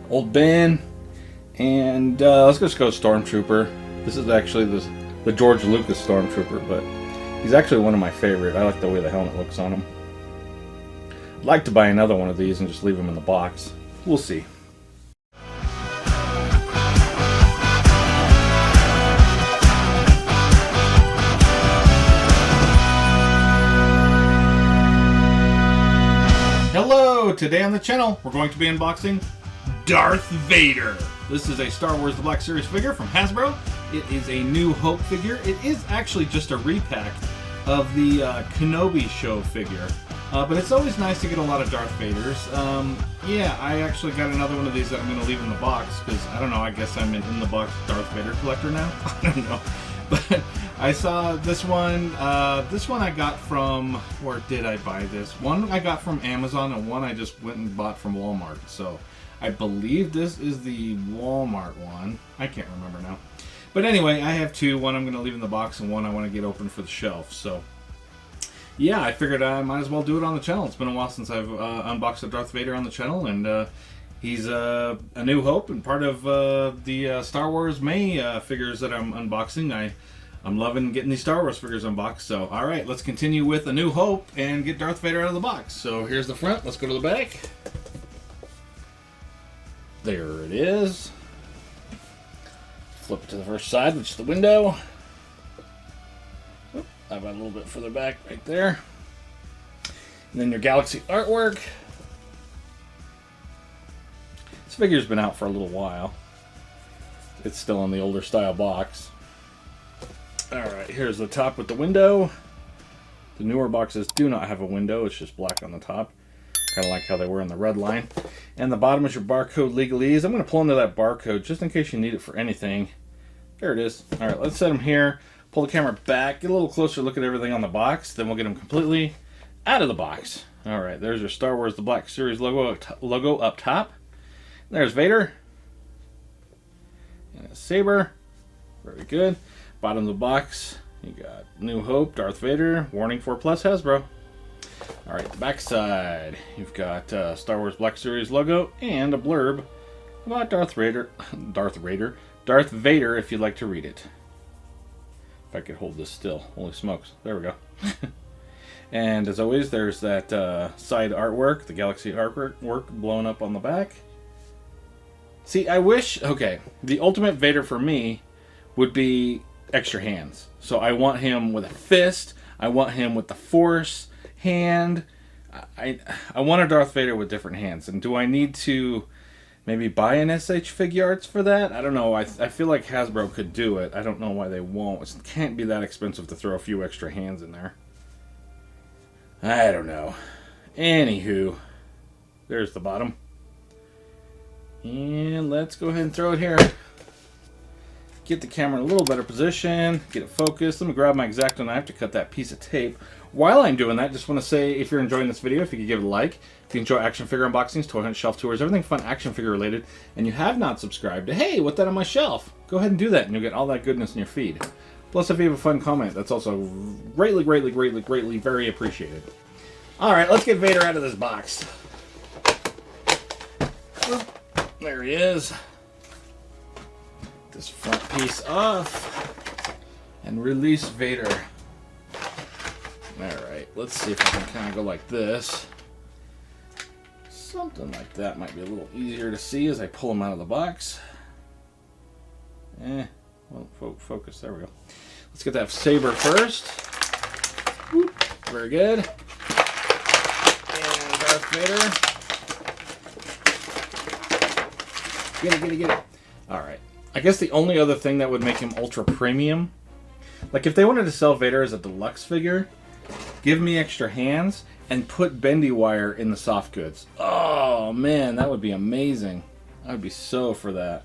Old Ben, and let's just go Stormtrooper. This is actually the George Lucas Stormtrooper, but he's actually one of my favorite. I like the way the helmet looks on him. I'd like to buy another one of these and just leave him in the box. We'll see. Hello! Today on the channel, we're going to be unboxing Darth Vader. This is a Star Wars The Black Series figure from Hasbro. It is a New Hope figure. It is actually just a repack of the Kenobi show figure. But it's always nice to get a lot of Darth Vaders. Yeah, I actually got another one of these that I'm going to leave in the box because, I don't know, I guess I'm an in-the-box Darth Vader collector now. I don't know. But I saw this one. This one I got from, where did I buy this? One I got from Amazon and one I just went and bought from Walmart. So I believe this is the Walmart one. I can't remember now. But anyway, I have two. One I'm going to leave in the box and one I want to get open for the shelf. So yeah, I figured I might as well do it on the channel. It's been a while since I've unboxed a Darth Vader on the channel, and he's a New Hope and part of the Star Wars May figures that I'm unboxing. I'm loving getting these Star Wars figures unboxed. So, all right, let's continue with A New Hope and get Darth Vader out of the box. So here's the front. Let's go to the back. There it is. Flip it to the first side, which is the window. I've got a little bit further back right there. And then your Galaxy artwork. This figure's been out for a little while. It's still in the older style box. Alright, here's the top with the window. The newer boxes do not have a window, it's just black on the top. Kind of like how they were in the red line. And the bottom is your barcode legalese. I'm going to pull into that barcode just in case you need it for anything. There it is. Alright, let's set them here. Pull the camera back, get a little closer look at everything on the box, then we'll get them completely out of the box. Alright, there's your Star Wars The Black Series logo up top. There's Vader. And a saber. Very good. Bottom of the box, you got New Hope, Darth Vader, warning 4+ Hasbro. Alright, the back side, you've got Star Wars Black Series logo and a blurb about Darth Vader, if you'd like to read it. If I could hold this still. Holy smokes. There we go. And as always, there's that side artwork, the Galaxy artwork blown up on the back. See, I wish... Okay, the ultimate Vader for me would be extra hands. So I want him with a fist. I want him with the Force hand. I want a Darth Vader with different hands. And do I need to... maybe buy an SH Figuarts for that? I don't know. I feel like Hasbro could do it. I don't know why they won't. It can't be that expensive to throw a few extra hands in there. I don't know. Anywho, there's the bottom. And let's go ahead and throw it here. Get the camera in a little better position. Get it focused. Let me grab my X-Acto knife to cut that piece of tape. While I'm doing that, just want to say, if you're enjoying this video, if you could give it a like. If you enjoy action figure unboxings, toy hunt, shelf tours, everything fun action figure related, and you have not subscribed to Hey, What's That on My Shelf? Go ahead and do that, and you'll get all that goodness in your feed. Plus, if you have a fun comment, that's also greatly, very appreciated. Alright, let's get Vader out of this box. There he is. This front piece off. And release Vader. Alright, let's see if I can kind of go like this. Something like that might be a little easier to see as I pull them out of the box. Well, focus. There we go. Let's get that saber first. Whoop, very good. And Darth Vader. Get it. Alright. I guess the only other thing that would make him ultra premium, like if they wanted to sell Vader as a deluxe figure, give me extra hands and put bendy wire in the soft goods. Oh man, that would be amazing. I would be so for that.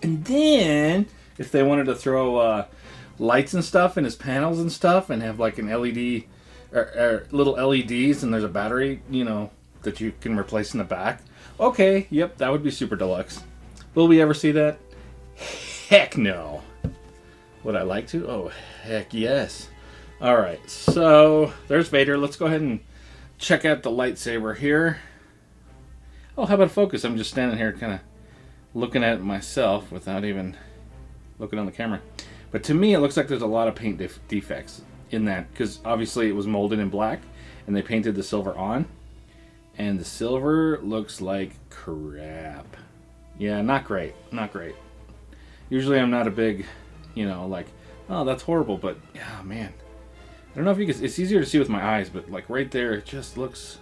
And then, if they wanted to throw lights and stuff in his panels and stuff and have like an LED, or little LEDs, and there's a battery, you know, that you can replace in the back. Okay, yep, that would be super deluxe. Will we ever see that? Heck no. Would I like to? Oh, heck yes. Alright, so there's Vader. Let's go ahead and check out the lightsaber here. Oh, how about focus? I'm just standing here kind of looking at it myself without even looking on the camera. But to me, it looks like there's a lot of paint defects in that, because obviously it was molded in black and they painted the silver on, and the silver looks like crap. Yeah, not great. Not great. Usually I'm not a big, you know, like, oh, that's horrible, but yeah, man. I don't know if you can, it's easier to see with my eyes, but like right there, it just looks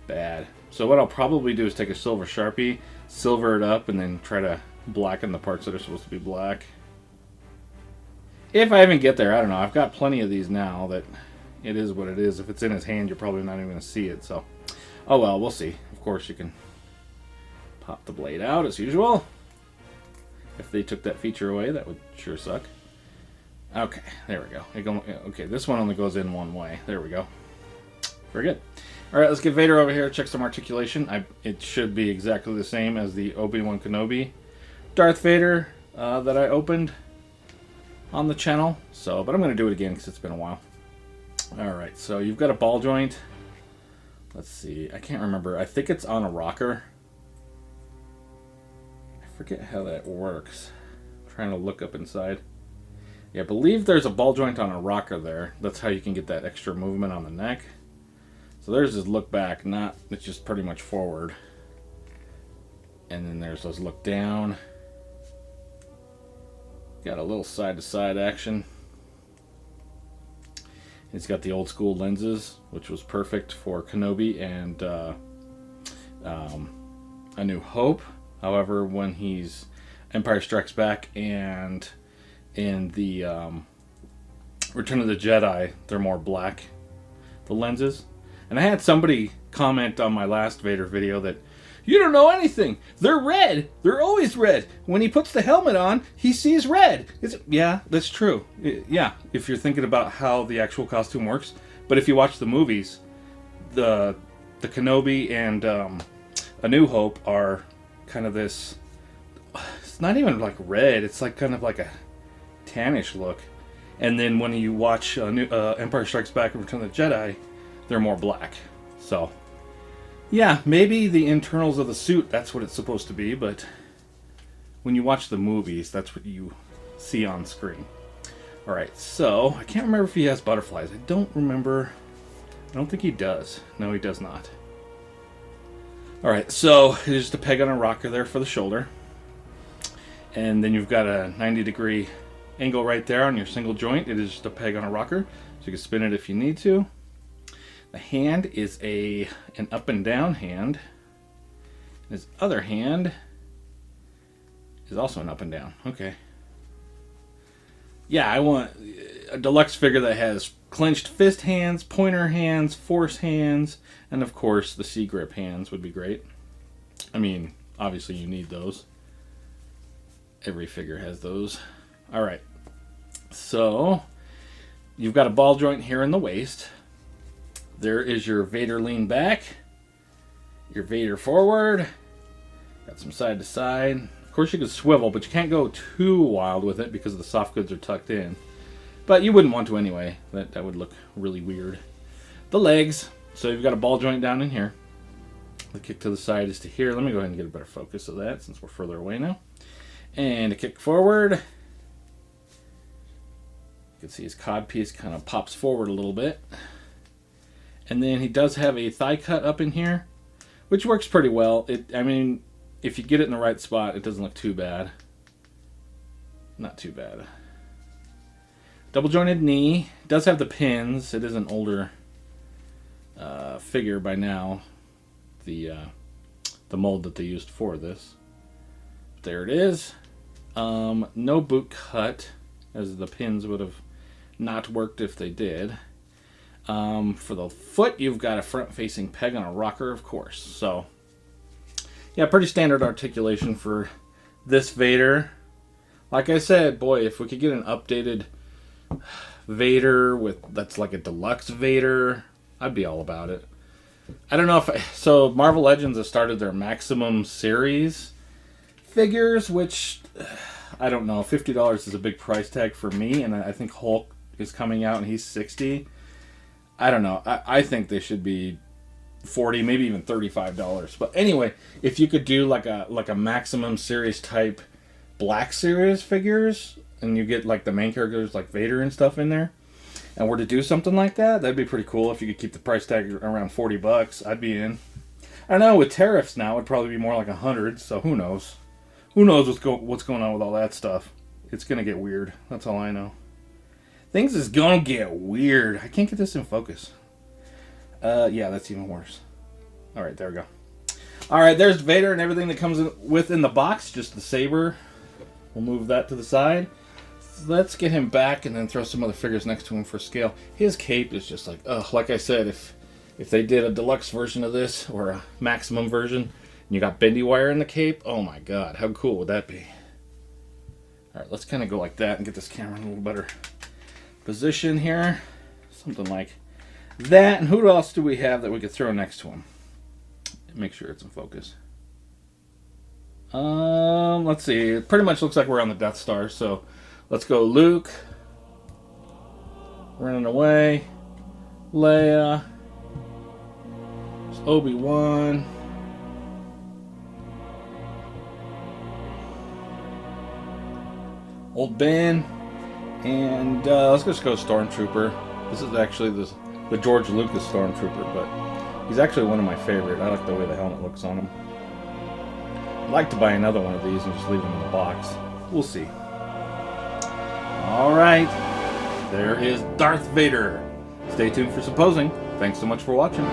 bad. So what I'll probably do is take a silver Sharpie, silver it up, and then try to blacken the parts that are supposed to be black. If I even get there, I don't know. I've got plenty of these now that it is what it is. If it's in his hand, you're probably not even going to see it. So, oh well, we'll see. Of course, you can pop the blade out as usual. If they took that feature away, that would sure suck. Okay, there we go. Okay, this one only goes in one way. There we go. Very good. All right, let's get Vader over here. Check some articulation. It should be exactly the same as the Obi-Wan Kenobi Darth Vader that I opened on the channel. So, but I'm going to do it again because it's been a while. All right, so you've got a ball joint. Let's see. I can't remember. I think it's on a rocker. I forget how that works. I'm trying to look up inside. Yeah, I believe there's a ball joint on a rocker there. That's how you can get that extra movement on the neck. So there's this look back, it's just pretty much forward. And then there's those look down. Got a little side-to-side action. It's got the old school lenses, which was perfect for Kenobi and A New Hope. However, when he's Empire Strikes Back and in the Return of the Jedi, they're more black, the lenses. And I had somebody comment on my last Vader video that, you don't know anything. They're red. They're always red. When he puts the helmet on, he sees red. Yeah, that's true. Yeah, if you're thinking about how the actual costume works. But if you watch the movies, the Kenobi and A New Hope are kind of this, it's not even like red. It's like kind of like a tannish look. And then when you watch Empire Strikes Back and Return of the Jedi, they're more black. So yeah, maybe the internals of the suit, that's what it's supposed to be, but when you watch the movies, that's what you see on screen. Alright, so I can't remember if he has butterflies. I don't remember. I don't think he does. No, he does not. Alright, so there's just a peg on a rocker there for the shoulder. And then you've got a 90-degree angle right there on your single joint. It is just a peg on a rocker, so you can spin it if you need to. The hand is an up and down hand. His other hand is also an up and down. Okay. Yeah, I want a deluxe figure that has clenched fist hands, pointer hands, force hands, and of course the C-grip hands would be great. I mean, obviously you need those. Every figure has those. Alright. So, you've got a ball joint here in the waist. There is your Vader lean back, your Vader forward, got some side to side. Of course you can swivel, but you can't go too wild with it because the soft goods are tucked in. But you wouldn't want to anyway, that would look really weird. The legs, so you've got a ball joint down in here. The kick to the side is to here. Let me go ahead and get a better focus of that since we're further away now. And a kick forward. You can see his cod piece kind of pops forward a little bit. And then he does have a thigh cut up in here, which works pretty well. I mean, if you get it in the right spot, it doesn't look too bad. Not too bad. Double jointed knee. It does have the pins. It is an older figure by now. The mold that they used for this. There it is. No boot cut, as the pins would have not worked if they did. For the foot, you've got a front-facing peg on a rocker, of course. So, yeah, pretty standard articulation for this Vader. Like I said, boy, if we could get an updated Vader that's like a deluxe Vader, I'd be all about it. I don't know if so Marvel Legends has started their Maximum series figures, which I don't know. $50 is a big price tag for me, and I think Hulk is coming out and he's $60. I don't know. I think they should be $40, maybe even $35. But anyway, if you could do like a maximum series type Black Series figures, and you get like the main characters like Vader and stuff in there, and were to do something like that, that'd be pretty cool. If you could keep the price tag around $40, I'd be in. I know with tariffs now, it'd probably be more like 100. So who knows? Who knows what's going on with all that stuff? It's gonna get weird. That's all I know. Things is gonna get weird. I can't get this in focus. Yeah, that's even worse. All right, there we go. All right, there's Vader and everything that comes in the box. Just the saber. We'll move that to the side. Let's get him back and then throw some other figures next to him for scale. His cape is just like, ugh. Like I said, if they did a deluxe version of this or a maximum version, and you got bendy wire in the cape, oh my god, how cool would that be? All right, let's kind of go like that and get this camera in a little better position here. Something like that. And who else do we have that we could throw next to him? Make sure it's in focus. Let's see. It pretty much looks like we're on the Death Star. So let's go Luke. Running away. Leia. Obi-Wan. Old Ben. And let's just go Stormtrooper. This is actually the George Lucas Stormtrooper, but he's actually one of my favorite. I like the way the helmet looks on him. I'd like to buy another one of these and just leave them in the box. We'll see. Alright, there is Darth Vader. Stay tuned for Supposing. Thanks so much for watching.